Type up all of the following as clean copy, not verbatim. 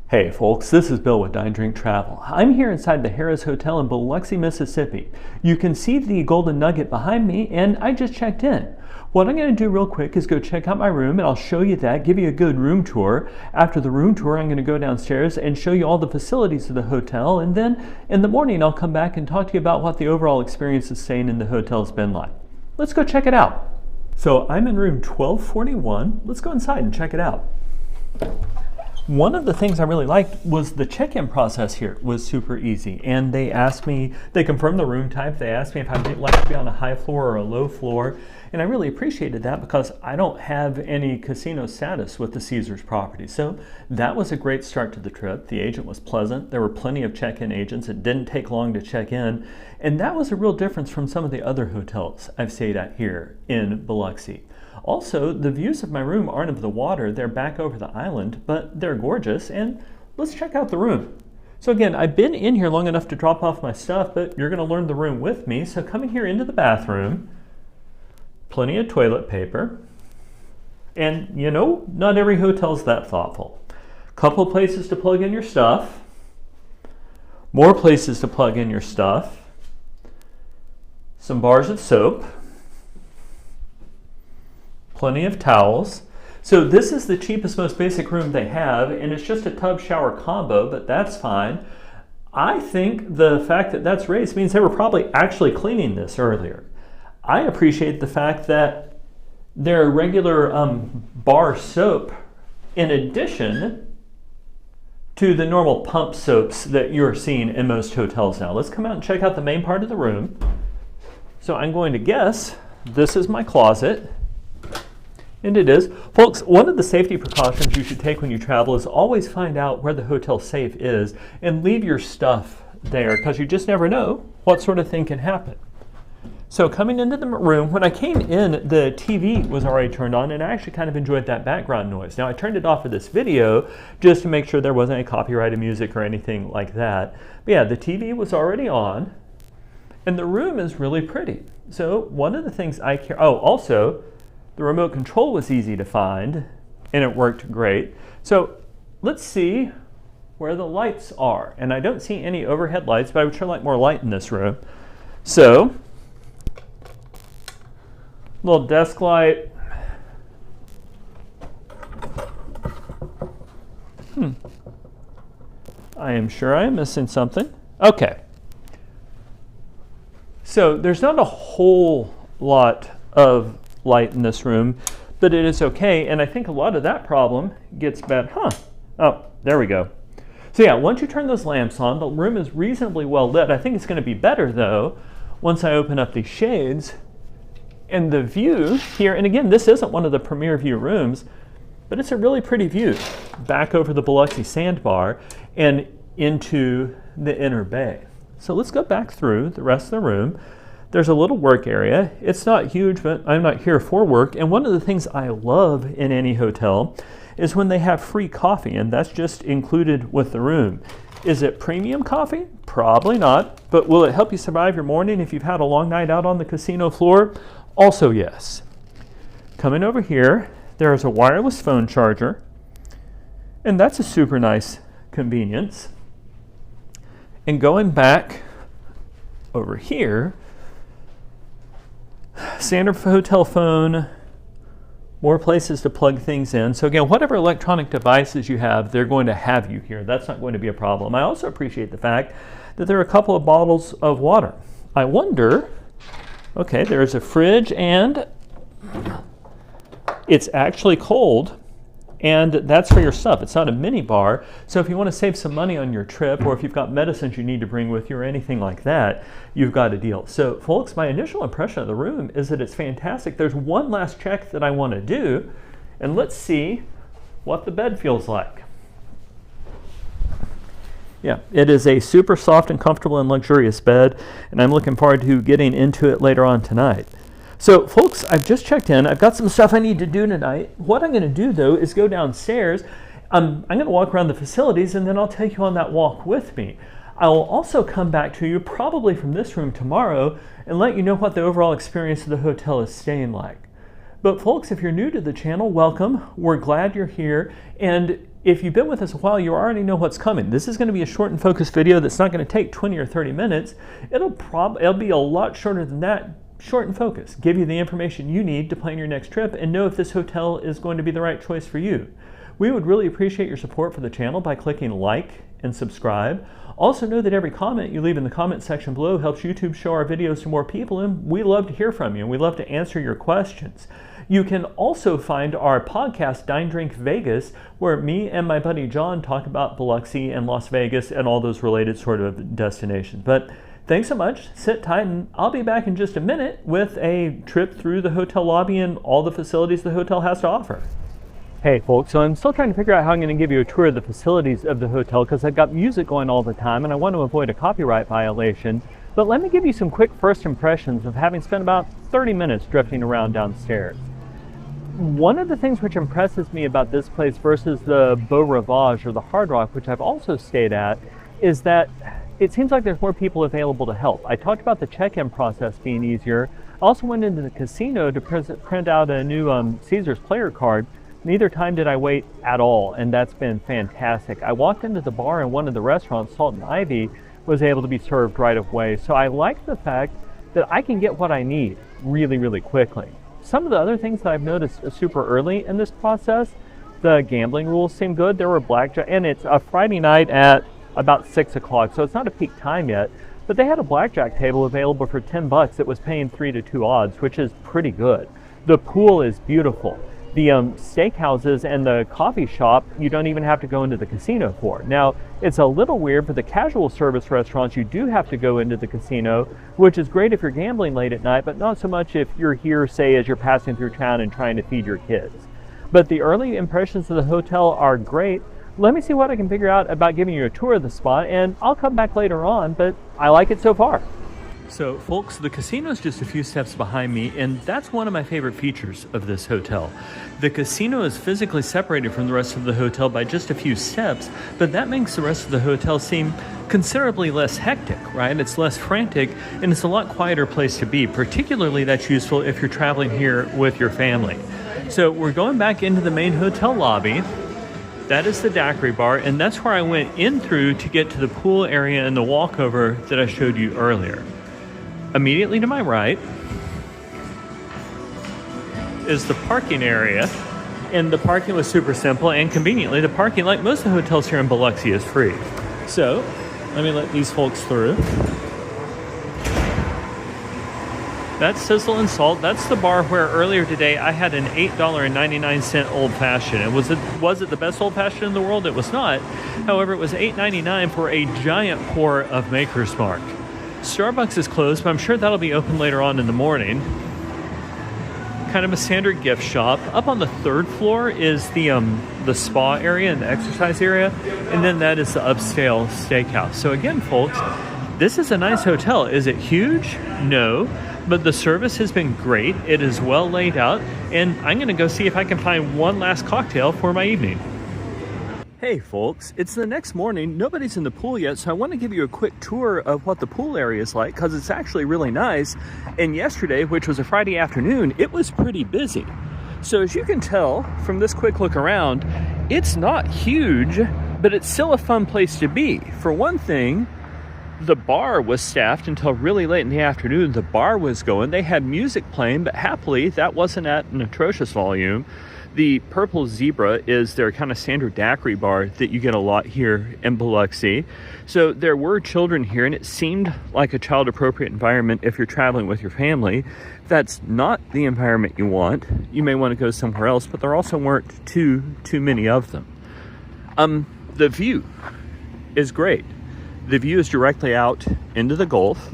Hey folks, this is Bill with Dine Drink Travel. I'm here inside the Harrah's Hotel in Biloxi, Mississippi. You can see the Golden Nugget behind me and I just checked in. What I'm going to do real quick is go check out my room and I'll show you that, give you a good room tour. After the room tour, I'm going to go downstairs and show you all the facilities of the hotel, and then in the morning I'll come back and talk to you about what the overall experience of staying in the hotel has been like. Let's go check it out. So I'm in room 1241. Let's go inside and check it out. One of the things I really liked was the check-in process here was super easy. And they confirmed the room type. They asked me if I'd like to be on a high floor or a low floor. And I really appreciated that because I don't have any casino status with the Caesars property. So that was a great start to the trip. The agent was pleasant. There were plenty of check-in agents. It didn't take long to check in. And that was a real difference from some of the other hotels I've stayed at here in Biloxi. Also, the views of my room aren't of the water, they're back over the island, but they're gorgeous, and let's check out the room. So again, I've been in here long enough to drop off my stuff, but you're gonna learn the room with me. So coming here into the bathroom, plenty of toilet paper, and you know, not every hotel's that thoughtful. Couple places to plug in your stuff, more places to plug in your stuff, some bars of soap, plenty of towels. So this is the cheapest, most basic room they have, and it's just a tub shower combo, but that's fine. I think the fact that that's raised means they were probably actually cleaning this earlier. I appreciate the fact that their regular bar soap, in addition to the normal pump soaps that you're seeing in most hotels now. Let's come out and check out the main part of the room. So I'm going to guess this is my closet. And it is. Folks, one of the safety precautions you should take when you travel is always find out where the hotel safe is and leave your stuff there, because you just never know what sort of thing can happen. So coming into the room, when I came in, the TV was already turned on, and I actually kind of enjoyed that background noise. Now I turned it off for this video just to make sure there wasn't any copyrighted music or anything like that. But yeah, the TV was already on, and the room is really pretty. So one of the things I care, also, the remote control was easy to find, and it worked great. So let's see where the lights are. And I don't see any overhead lights, but I would sure like more light in this room. So, little desk light. I am sure I am missing something. Okay. So there's not a whole lot of light in this room, but it is okay, and I think a lot of that problem gets better. Oh, there we go. So yeah, once you turn those lamps on, the room is reasonably well lit. I think it's going to be better though once I open up these shades, and the view here, and again, this isn't one of the premier view rooms, but it's a really pretty view back over the Biloxi sandbar and into the inner bay. So let's go back through the rest of the room. There's a little work area. It's not huge, but I'm not here for work. And one of the things I love in any hotel is when they have free coffee, and that's just included with the room. Is it premium coffee? Probably not. But will it help you survive your morning if you've had a long night out on the casino floor? Also yes. Coming over here, there is a wireless phone charger, and that's a super nice convenience. And going back over here, standard hotel phone, more places to plug things in. So again, whatever electronic devices you have, they're going to have you here. That's not going to be a problem. I also appreciate the fact that there are a couple of bottles of water. I wonder, okay, there's a fridge, and it's actually cold, and that's for your stuff. It's not a mini bar, so if you want to save some money on your trip, or if you've got medicines you need to bring with you or anything like that, you've got a deal. So folks, my initial impression of the room is that it's fantastic. There's one last check that I want to do, and let's see what the bed feels like. Yeah, it is a super soft and comfortable and luxurious bed, and I'm looking forward to getting into it later on tonight. So folks, I've just checked in. I've got some stuff I need to do tonight. What I'm going to do though is go downstairs. I'm going to walk around the facilities, and then I'll take you on that walk with me. I will also come back to you probably from this room tomorrow and let you know what the overall experience of the hotel is staying like. But folks, if you're new to the channel, welcome. We're glad you're here. And If you've been with us a while, you already know what's coming. This is going to be a short and focused video that's not going to take 20 or 30 minutes. It'll be a lot shorter than that, short and focused. Give you the information you need to plan your next trip and know if this hotel is going to be the right choice for you. We would really appreciate your support for the channel by clicking like and subscribe. Also know that every comment you leave in the comment section below helps YouTube show our videos to more people, and we love to hear from you and we love to answer your questions. You can also find our podcast, Dine Drink Vegas, where me and my buddy John talk about Biloxi and Las Vegas and all those related sort of destinations. But thanks so much, sit tight, and I'll be back in just a minute with a trip through the hotel lobby and all the facilities the hotel has to offer. Hey folks, so I'm still trying to figure out how I'm going to give you a tour of the facilities of the hotel because I've got music going all the time and I want to avoid a copyright violation. But let me give you some quick first impressions of having spent about 30 minutes drifting around downstairs. One of the things which impresses me about this place versus the Beau Rivage or the Hard Rock, which I've also stayed at, is that it seems like there's more people available to help. I talked about the check-in process being easier. I also went into the casino to print out a new Caesars player card. Neither time did I wait at all, and that's been fantastic. I walked into the bar in one of the restaurants, Salt and Ivy, was able to be served right away. So I like the fact that I can get what I need really, really quickly. Some of the other things that I've noticed super early in this process, the gambling rules seem good. There were blackjack, and it's a Friday night at about 6 o'clock, so it's not a peak time yet, but they had a blackjack table available for $10 that was paying 3 to 2 odds, which is pretty good. The pool is beautiful. The steakhouses and the coffee shop, you don't even have to go into the casino for. Now, it's a little weird for the casual service restaurants. You do have to go into the casino, which is great if you're gambling late at night, but not so much if you're here, say, as you're passing through town and trying to feed your kids. But the early impressions of the hotel are great. Let me see what I can figure out about giving you a tour of the spot, and I'll come back later on, but I like it so far. So folks, the casino is just a few steps behind me, and that's one of my favorite features of this hotel. The casino is physically separated from the rest of the hotel by just a few steps, but that makes the rest of the hotel seem considerably less hectic, right? It's less frantic, and it's a lot quieter place to be. Particularly that's useful if you're traveling here with your family. So we're going back into the main hotel lobby. That is the daiquiri bar, and that's where I went in through to get to the pool area and the walkover that I showed you earlier. Immediately to my right is the parking area, and the parking was super simple, and conveniently the parking, like most of the hotels here in Biloxi, is free. So let me let these folks through. That's Sizzle and Salt. That's the bar where earlier today I had an $8.99 old fashioned. Was it the best old fashioned in the world? It was not. However, it was $8.99 for a giant pour of Maker's Mark. Starbucks is closed, but I'm sure that'll be open later on in the morning. Kind of a standard gift shop. Up on the third floor is the spa area and the exercise area, and then that is the upscale steakhouse. So again, folks, this is a nice hotel. Is it huge? No, but the service has been great. It is well laid out, and I'm going to go see if I can find one last cocktail for my evening. Hey folks, it's the next morning. Nobody's in the pool yet, so I want to give you a quick tour of what the pool area is like because it's actually really nice. And yesterday, which was a Friday afternoon, it was pretty busy. So as you can tell from this quick look around, it's not huge, but it's still a fun place to be. For one thing, the bar was staffed until really late in the afternoon. The bar was going. They had music playing, but happily that wasn't at an atrocious volume. The Purple Zebra is their kind of standard daiquiri bar that you get a lot here in Biloxi. So there were children here, and it seemed like a child-appropriate environment if you're traveling with your family. If that's not the environment you want, you may want to go somewhere else, but there also weren't too many of them. The view is great. The view is directly out into the Gulf.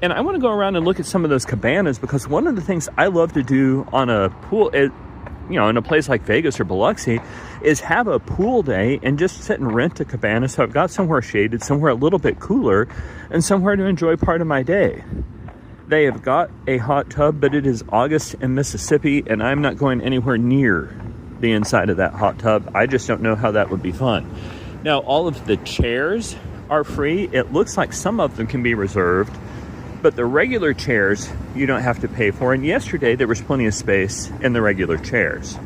And I want to go around and look at some of those cabanas because one of the things I love to do on a pool, in a place like Vegas or Biloxi, is have a pool day and just sit and rent a cabana. So I've got somewhere shaded, somewhere a little bit cooler, and somewhere to enjoy part of my day. They have got a hot tub, but it is August in Mississippi, and I'm not going anywhere near the inside of that hot tub. I just don't know how that would be fun. Now, all of the chairs are free. It looks like some of them can be reserved, but the regular chairs you don't have to pay for. And yesterday there was plenty of space in the regular chairs.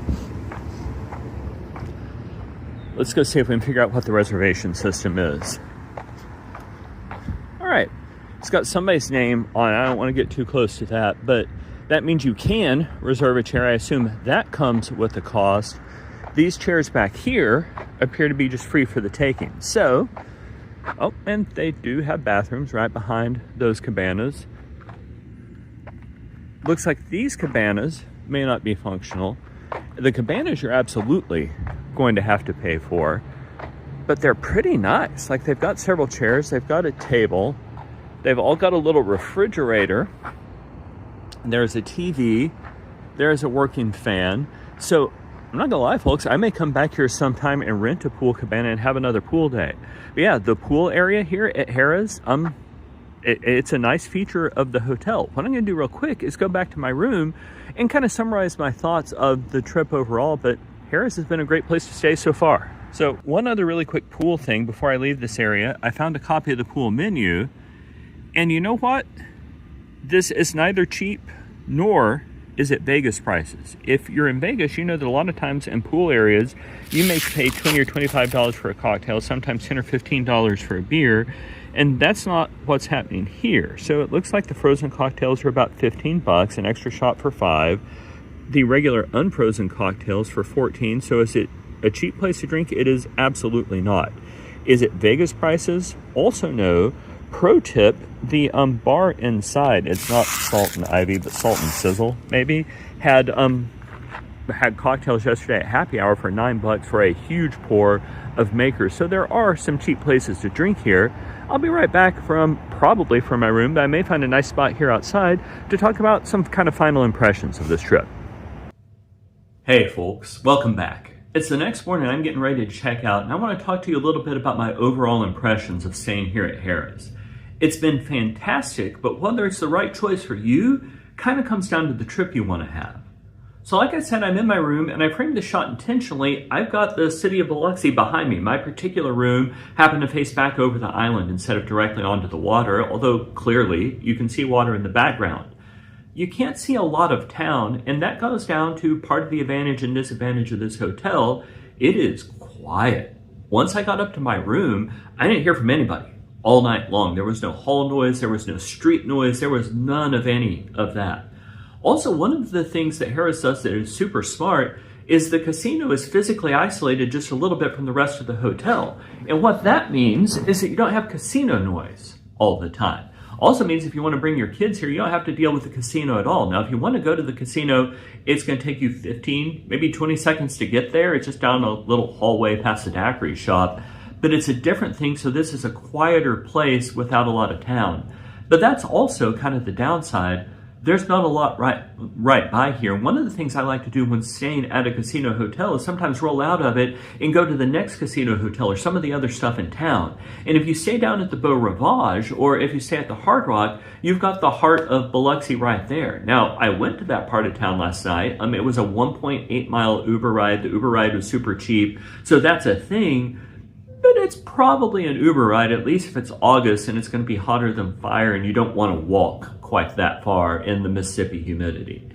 let's go see if we can figure out what the reservation system is. All right, it's got somebody's name on it. I don't want to get too close to that, but that means you can reserve a chair. I assume that comes with a cost. These chairs back here appear to be just free for the taking. So, oh, and they do have bathrooms right behind those cabanas. Looks like these cabanas may not be functional. The cabanas you're absolutely going to have to pay for, but they're pretty nice. Like, they've got several chairs, they've got a table, they've all got a little refrigerator, there's a TV, there's a working fan. So I'm not gonna lie, folks, I may come back here sometime and rent a pool cabana and have another pool day. But yeah, the pool area here at Harrah's, it's a nice feature of the hotel. What I'm gonna do real quick is go back to my room and kind of summarize my thoughts of the trip overall, but Harrah's has been a great place to stay so far. So one other really quick pool thing before I leave this area, I found a copy of the pool menu, and you know what? This is neither cheap nor is it Vegas prices. If you're in Vegas, you know that a lot of times in pool areas, you may pay $20 or $25 for a cocktail, sometimes $10 or $15 for a beer, and that's not what's happening here. So it looks like the frozen cocktails are about 15 bucks, an extra shot for $5. The regular unfrozen cocktails for 14. So is it a cheap place to drink? It is absolutely not. Is it Vegas prices? Also no. Pro tip, the bar inside, it's not Salt and Ivy, but Salt and Sizzle maybe, had cocktails yesterday at happy hour for $9 for a huge pour of makers. So there are some cheap places to drink here. I'll be right back probably from my room, but I may find a nice spot here outside to talk about some kind of final impressions of this trip. Hey folks, welcome back. It's the next morning, I'm getting ready to check out, and I want to talk to you a little bit about my overall impressions of staying here at Harrah's. It's been fantastic, but whether it's the right choice for you kind of comes down to the trip you want to have. So like I said, I'm in my room, and I framed the shot intentionally. I've got the city of Biloxi behind me. My particular room happened to face back over the island instead of directly onto the water, although clearly you can see water in the background. You can't see a lot of town, and that goes down to part of the advantage and disadvantage of this hotel. It is quiet. Once I got up to my room, I didn't hear from anybody all night long. There was no hall noise, there was no street noise, there was none of any of that. Also, one of the things that Harrah's does that is super smart is the casino is physically isolated just a little bit from the rest of the hotel. And what that means is that you don't have casino noise all the time. Also means if you want to bring your kids here, you don't have to deal with the casino at all. Now, if you want to go to the casino, it's going to take you 15, maybe 20 seconds to get there. It's just down a little hallway past the daiquiri shop. But it's a different thing, so this is a quieter place without a lot of town. But that's also kind of the downside. There's not a lot right by here. One of the things I like to do when staying at a casino hotel is sometimes roll out of it and go to the next casino hotel or some of the other stuff in town. And if you stay down at the Beau Rivage or if you stay at the Hard Rock, you've got the heart of Biloxi right there. Now, I went to that part of town last night. It was a 1.8 mile Uber ride. The Uber ride was super cheap, so that's a thing. But it's probably an Uber ride, at least if it's August and it's going to be hotter than fire and you don't want to walk quite that far in the Mississippi humidity.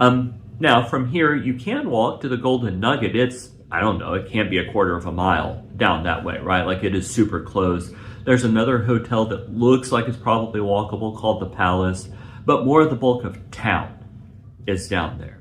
Now, from here, you can walk to the Golden Nugget. It's, I don't know, it can't be a quarter of a mile down that way, right? Like, it is super close. There's another hotel that looks like it's probably walkable called the Palace, but more of the bulk of town is down there.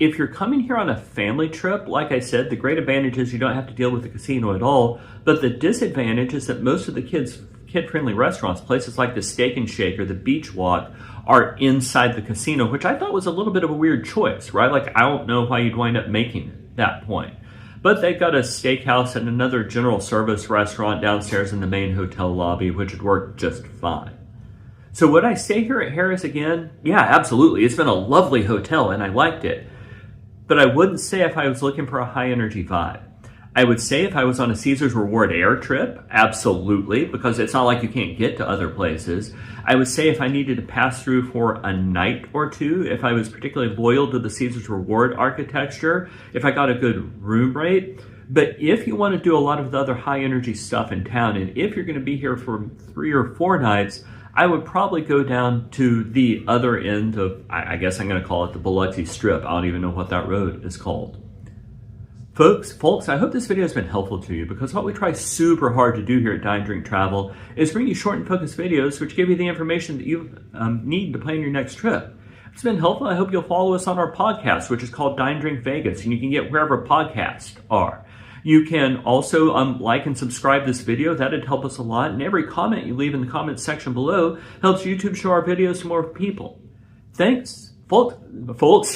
If you're coming here on a family trip, like I said, the great advantage is you don't have to deal with the casino at all, but the disadvantage is that most of the kid-friendly restaurants, places like the Steak and Shake or the Beach Walk, are inside the casino, which I thought was a little bit of a weird choice, right? Like, I don't know why you'd wind up making that point. But they've got a steakhouse and another general service restaurant downstairs in the main hotel lobby, which would work just fine. So would I stay here at Harrah's again? Yeah, absolutely. It's been a lovely hotel and I liked it. But I wouldn't say if I was looking for a high energy vibe. I would say if I was on a Caesars Reward Air trip, absolutely, because it's not like you can't get to other places. I would say if I needed to pass through for a night or two, if I was particularly loyal to the Caesars Reward architecture, if I got a good room rate. But if you want to do a lot of the other high energy stuff in town, and if you're going to be here for 3 or 4 nights, I would probably go down to the other end of, I guess I'm going to call it the Biloxi Strip. I don't even know what that road is called. Folks, I hope this video has been helpful to you, because what we try super hard to do here at Dine, Drink, Travel is bring you short and focused videos which give you the information that you need to plan your next trip. If it's been helpful, I hope you'll follow us on our podcast, which is called Dine, Drink, Vegas, and you can get wherever podcasts are. You can also like and subscribe this video. That'd help us a lot. And every comment you leave in the comments section below helps YouTube show our videos to more people. Thanks, folks.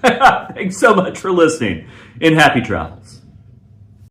Thanks so much for listening, and happy travels.